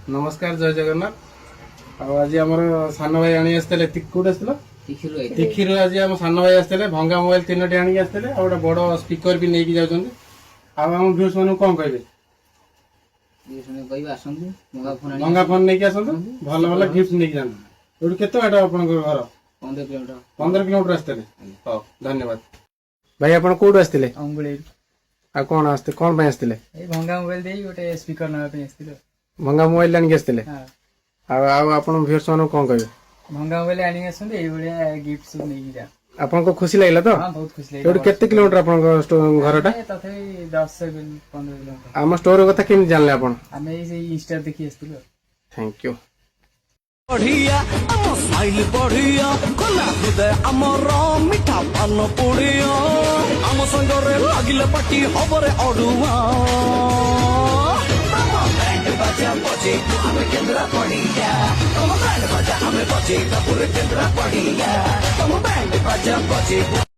नमस्कार जय जगन्नाथ। आज आम सान भाई आनी आसते कोट आसला तिखी आज आम सान भाई आसते भंगा मोबाइल 3टी आनिक आसते गोटे बड़ स्पीकर भी नहीं जाऊँ आम भ्यूस मान कौन कहे भंगा फोन नहीं आसतु भल भल गिफ्ट नहीं जाना केत बाट आप घर 15 किलोमीटर आसते हाँ धन्यवाद भाई आप कौट आसते कौन आसते कौन आसते भंगा मोबाइल दे गोटे स्पीकर नापे भंगा मोबाइल आनिक आसते आप भ्यूस मान कौन कहे भंगा मोबाइल आनिक आसते गिफ्ट सब नहीं जा आपको खुशी लगे तो हाँ बहुत खुशी लगे केते किलोमीटर आप घर टा तथापि 10-15 किलोमीटर आम स्टोर कथा केमि जानले आपण आम इंस्टा देखी आसलु थैंक यू बढ़िया आम स्माइल बढ़िया खोला हृदय आमर मिठा पान पुड़िया आम संगरे लागिले पाटी हबरे अडुआ बाजा बजे आमे केंद्रा पड़िया तुम बैंड बाजा आमे बजे कपूर केंद्रा पड़िया तुम बैंड बाजा बजे